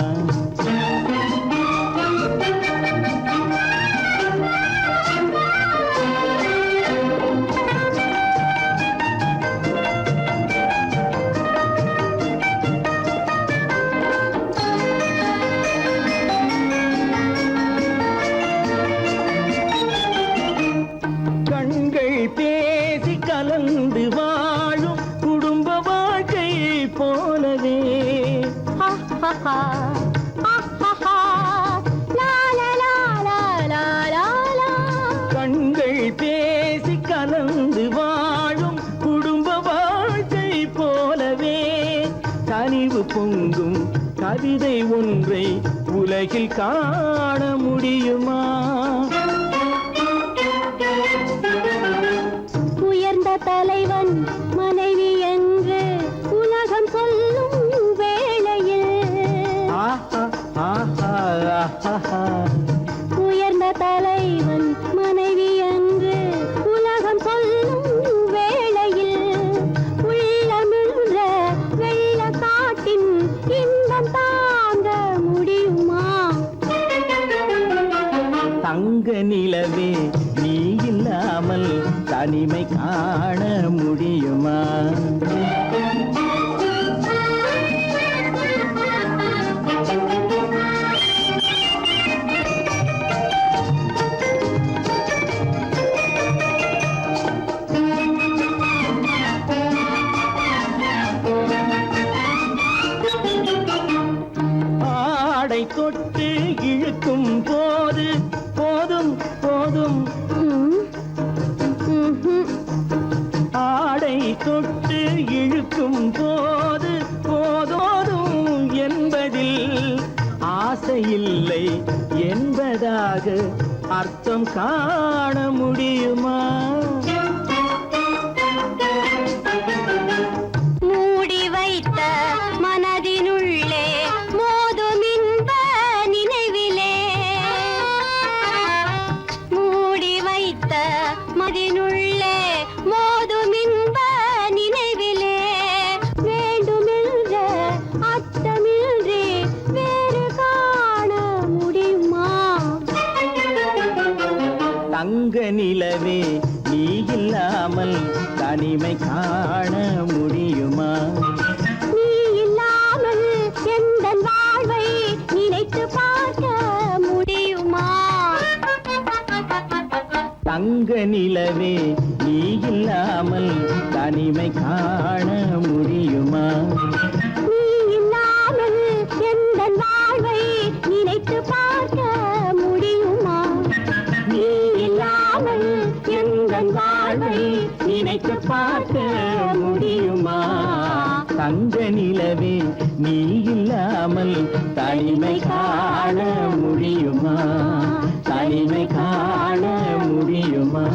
கண்கள் பேசி கலந்து வாழும் குடும்ப வாழ்க்கை போலவே கண்கள் பேசி கலந்து வாழும் குடும்ப வாழ்க்கை போலவே கனிவு பொங்கும் கவிதை ஒன்றை உலகில் காண முடியுமா? உயர்ந்த தலைவன் மனைவி என்று உலகம் சொல்லும் வேளையில் உயர்ந்த தலைவன் மனைவி என்று உலகம் சொல்லும் வேளையில் உள்ளமிழ்ற வெள்ள காட்டின் இன்பம் தாங்க முடியுமா? தங்க நிலவே நீ இல்லாமல் தனிமை காண முடியுமா? ஆடை தொட்டு இழுக்கும் போது போதும் போதும் ஆடை தொட்டு இழுக்கும் போது போதோதும் என்பதில் ஆசையில்லை என்பதாக அர்த்தம் காண முடியுமா? மூடி வைத்த மனதினுள்ளே மோதும் இன்ப நினைவிலே மூடி வைத்த மனதினுள்ளே மோதும் இன்ப நினைவிலே வேண்டுமென்ற அச்சமின்றி வேறு காண முடியுமா? தங்க நிலவே நீ இல்லாமல் தனிமை காண முடியுமா? நீ இல்லாமல் எந்தன் வாழ்வை நினைத்து பார்க்க முடியுமா? தங்க நிலவே நீ இல்லாமல் தனிமை காண முடியுமா? நீ இல்லாமல் எந்தன் வாழ்வை நினைத்து பார்க்க முடியுமா? நீ இல்லாமல் எந்தன் வாழ்வை நினைத்து பார்க்க முடியுமா? தங்க நிலவே நீ இல்லாமல் தனிமை காண முடியுமா? தனிமை காண முடியுமா?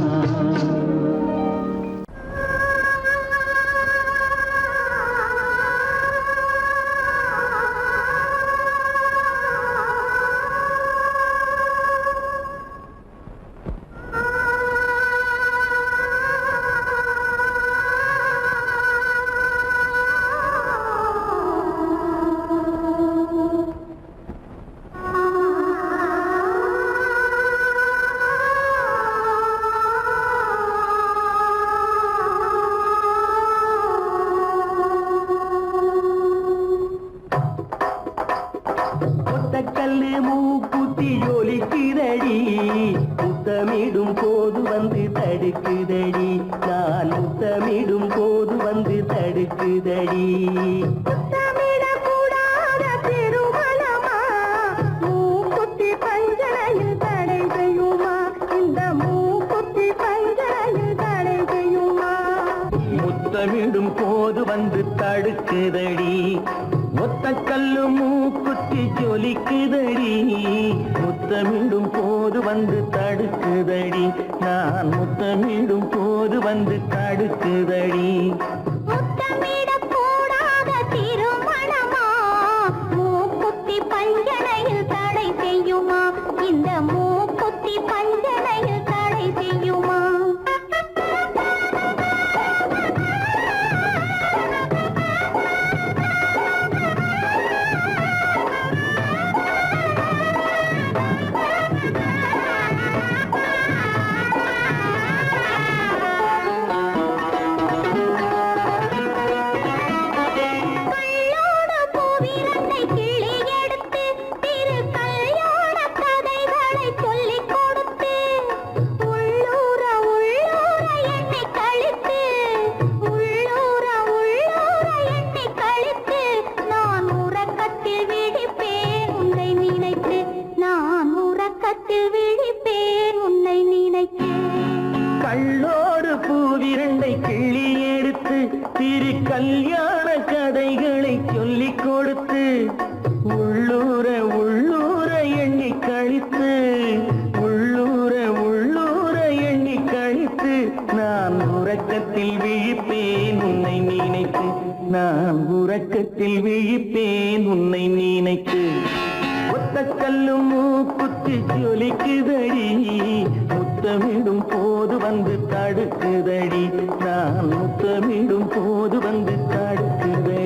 கல்லு மூக்குத்தி ஜொலிக்குதடி முத்தமிடும் போது வந்து தடுக்குதடி நான் முத்தமிடும் போது வந்து தடுக்குதடி முத்தமிடக்கூடாத திருமணமா மூக்குத்தி பஞ்சனையில் தடை செய்யுமா? இந்த மூக்குத்தி பஞ்சனையில் தடை செய்யுமா? முத்தமிடும் போது வந்து தடுக்குதடி ஒத்த கல்லு மூக்குத்தி ஜொலிக்குதடி முத்தமிடும் போது வந்து தடுக்குதடி நான் முத்தமிடும் போது வந்து தடுக்குதடி முத்தமிடக்கூடாத திருமணமா மூக்குத்தி பஞ்சனையில் தடை செய்யுமா? இந்த மூக்குத்தி பஞ்சனையில் தடை செய்யுமா? உறக்கத்தில் விழிப்பேன் உன்னை நினைத்து, நான் உறக்கத்தில் விழிப்பேன் உன்னை நினைத்து. ஒத்த கல்லும் மூக்குத்தி ஜொலிக்குதடி, முத்தமிடும் போது வந்து தடுக்குதடி, நான் முத்தமிடும் போது வந்து தடுக்குதடி.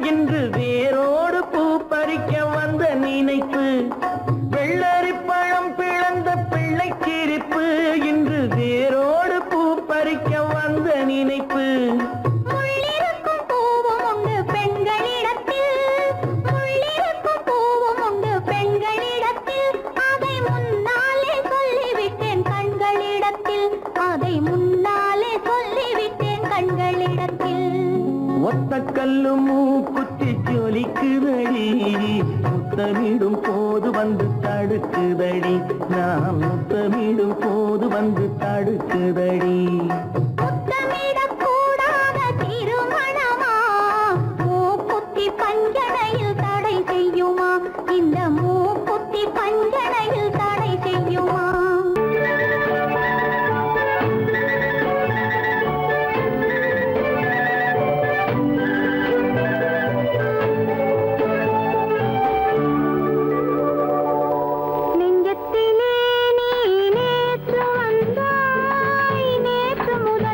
இன்று வேரோடு பூ பறிக்க வந்த நினைப்பு, வெள்ளரி பழம் பிளந்த பிள்ளை சிரிப்பு, இன்று வேரோடு பூ பறிக்க வந்த நினைப்பு. முள்ளிருக்கும் பூவும் உண்டு பெண்களிடத்தில், முள்ளிருக்கும் பூவும் உண்டு பெண்களிடத்தில், அதை முன்னாலே சொல்லிவிட்டேன் கண்களிடத்தில், அதை முன்னாலே சொல்லிவிட்டேன் கண்களிடத்தில். ஒத்த கல்லு மூக்குத்தி ஜொலிக்குதடி, முத்தமிடும் போது வந்து தடுக்குதடி, நான் முத்தமிடும் போது வந்து தடுக்குதடி. முத்தமிடக்கூடாத திருமணமா, மூக்குத்தி பஞ்சனையில் தடை செய்யுமா, இந்த மூக்குத்தி பஞ்சனையில் தடை செய்யுமா? நெஞ்சத்திலே நீ நேற்று வந்தாய், நேற்று முதல்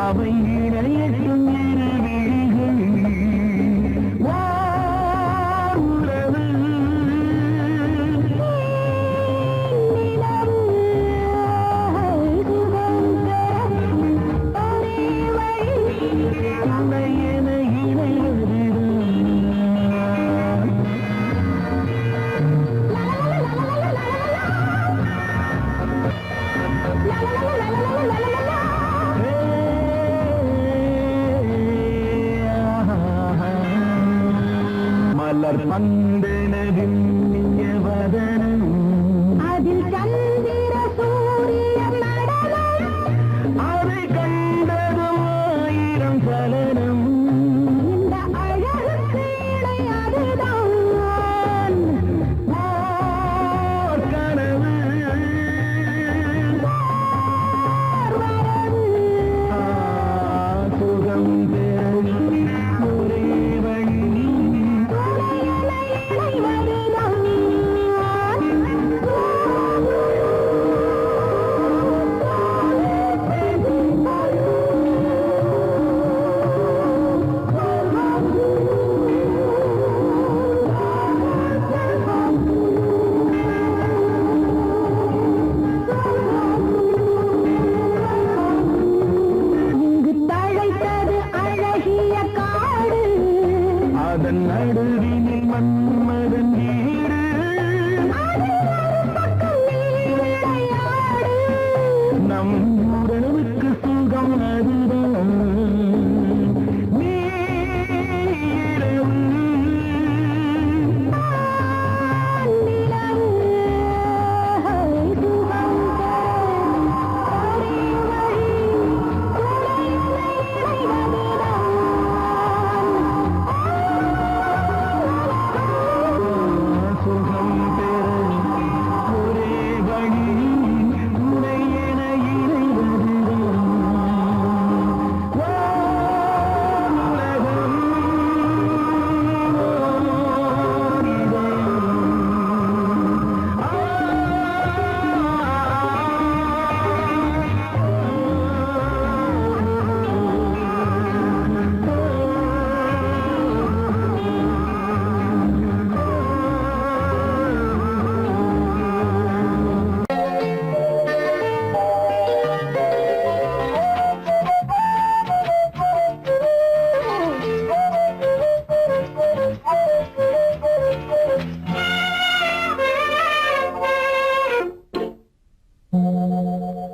அவை இணையட்டும் இரு விழிகள் உறவு உன்னையென மலர் பந்தனதின் வதனம் அதில் சந்திர சூரிய நடனம் அதை கண்டதும் 1000 சலனம் இந்த அழகுக்கு இணை அதுதான் ஓர் கனவு சுகம் பெற ஒரே வழி இங்கு தழைத்தது அழகிய காடு அதன் நடுவினில் மன்மதன் வீடு பக்கம் நீ விளையாடு நம் உறவுக்கு சுகம் அதுதான் நீரவு சுகம் பெற ஒரே வழி உனையென இறைவதுதான் உலகம்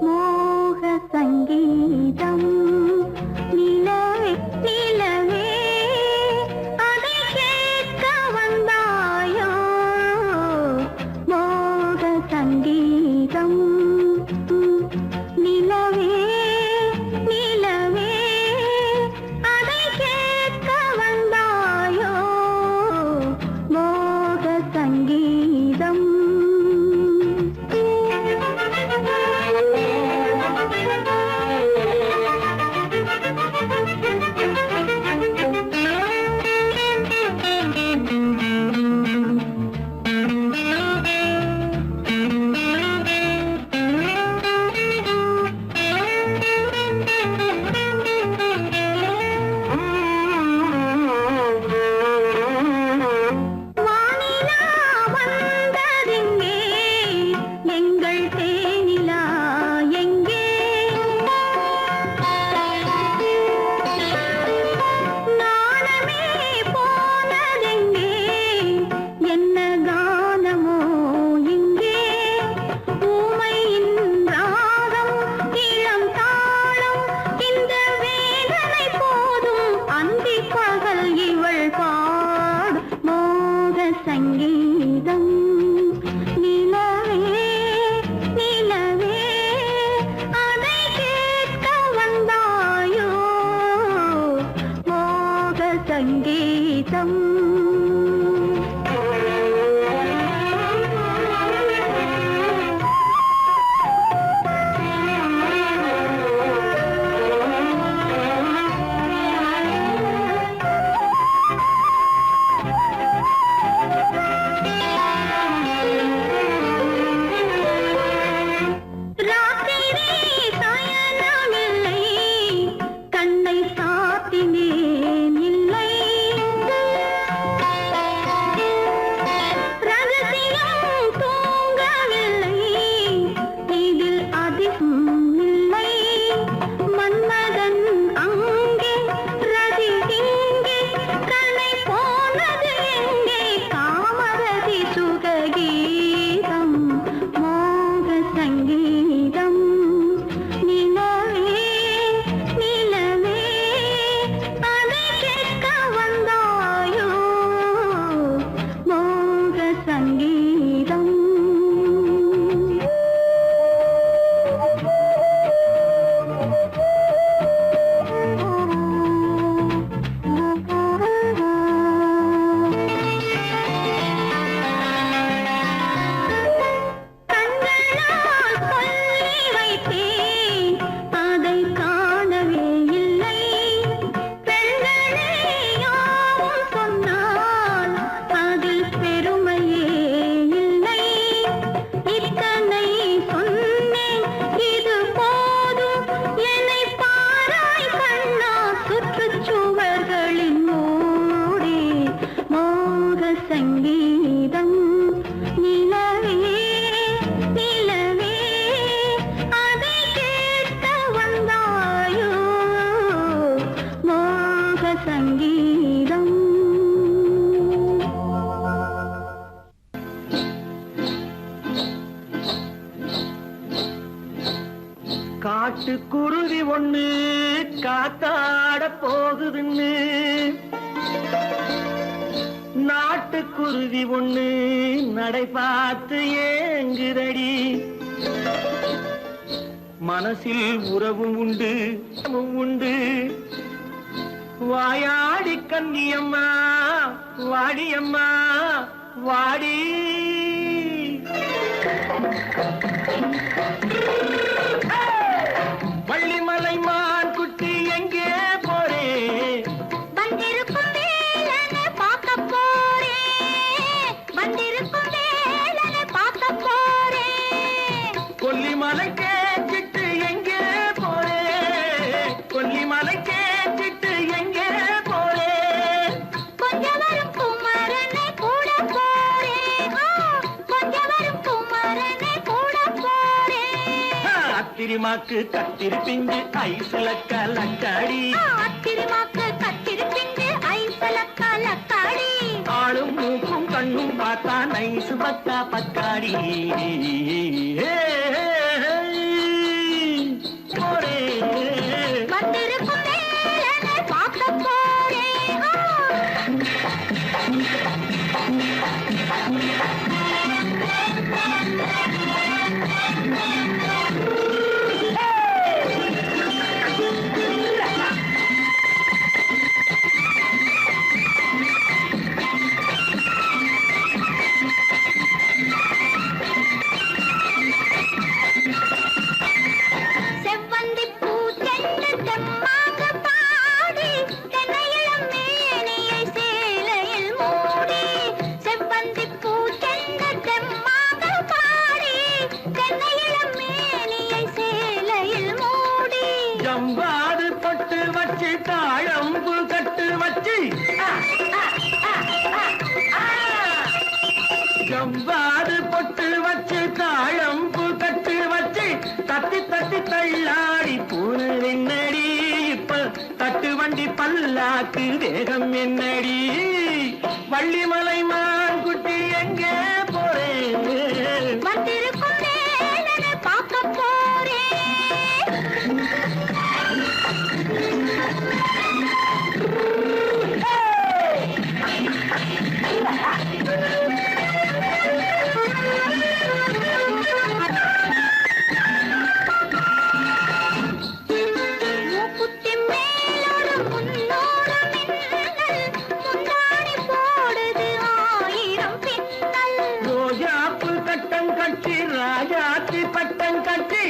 மோக சங்கீதம் நிலவே நிலவே அதை கேட்க வந்தாயோ மோக சங்கீதம் நிலவே நிலவே அதை கேட்க வந்தாயோ மோக சங்கீதம் வானிலா வந்ததெங்கே எங்கள் தேனிலா எங்கே நாணமே போனதெங்கே என்ன கானமோ இங்கே ஊமையின் ராகம் இளம் தாளம் இந்த வேதனை போதும் அந்தி பகல் இவள் பாடு மோக சங்கீதம் நிலவே நிலவே அதை கேட்க வந்தாயோ மோக சங்கீதம் ராத்திரி சயனமில்லை காத்தாட போகுதுன்னு நாட்டுக்குருவி ஒண்ணு நடை பார்த்து ஏங்குதடி மனசில் உறவும் உண்டு உண்டு வாயாடி கன்னியம்மா வாடியம்மா வாடி வள்ளிமலை மான் குட்டி எங்கே போறே வந்திருக்கும் வேலனை பார்க்க போறேன் வந்திருக்கும் வேலனை பார்க்க போறேன் கொல்லிமலை கேச்சிட்டு எங்கே போறே கொல்லிமலை கேச்சிட்டு எங்கே போறே கொஞ்சம் வரும் குமரனை கூட போறேன் கொஞ்சம் வரும் குமரனை கூட போறேன் அத்திரிமாக்கு கத்திருப்பிஞ்சு ஐசுல கலக்காடி அத்திரிமாக்கு கத்திருப்பிஞ்சு ஐசல கலக்காடி ஆளும் மூக்கும் கண்ணும் பார்த்தா நைசு பக்கா பக்காடி போரே வந்திருக்கும் வேலனை பார்க்க போறேன் செவ்வந்தி பூ செண்டு தெம்மாக பாடி தென்னையிளம் மேனியை சேலையில் மூடி செவ்வந்தி பூ செண்டு தெம்மாக பாடி தென்னையிளம் மேனியை சேலையில் மூடி ஜம்பாது பொட்டு வச்சு தாழம்பு கட்டு வச்சு ஜம்பாது பொட்டு வச்சு தாழம்பு கட்டு வச்சு தட்டி தட்டி தள்ளாடி பூனு என்னடி இப்ப தட்டு வண்டி பல்லாக்கு வேகம் என்னடி வள்ளிமலை மான் குட்டி எங்கே போறேன் வந்திருக்கும் வேலனை பார்க்க போறேன் மூக்குத்தி மேலோடு முன்னோடு மின்னல் முந்தாடி போடுது ஆயிரம் பின்னல் ரோஜாப்பு கட்டம் கட்டி ராஜாத்தி பட்டம் கட்டி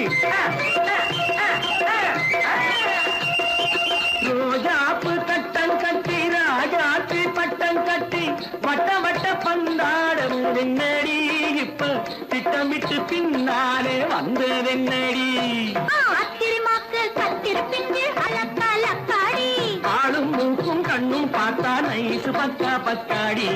ரோஜாப்பு கட்டம் கட்டி ராஜாத்தி பட்டம் கட்டி வட்ட வட்ட பந்தாடம் என்னடி இப்ப திட்டமிட்டு பின்னாலே வந்ததென்னடி அத்திரிமாக்கு கத்திருப்பிஞ்சு அலக்காடி ஆளும் மூக்கும் கண்ணும் பார்த்தா நைசு பக்கா பக்காடி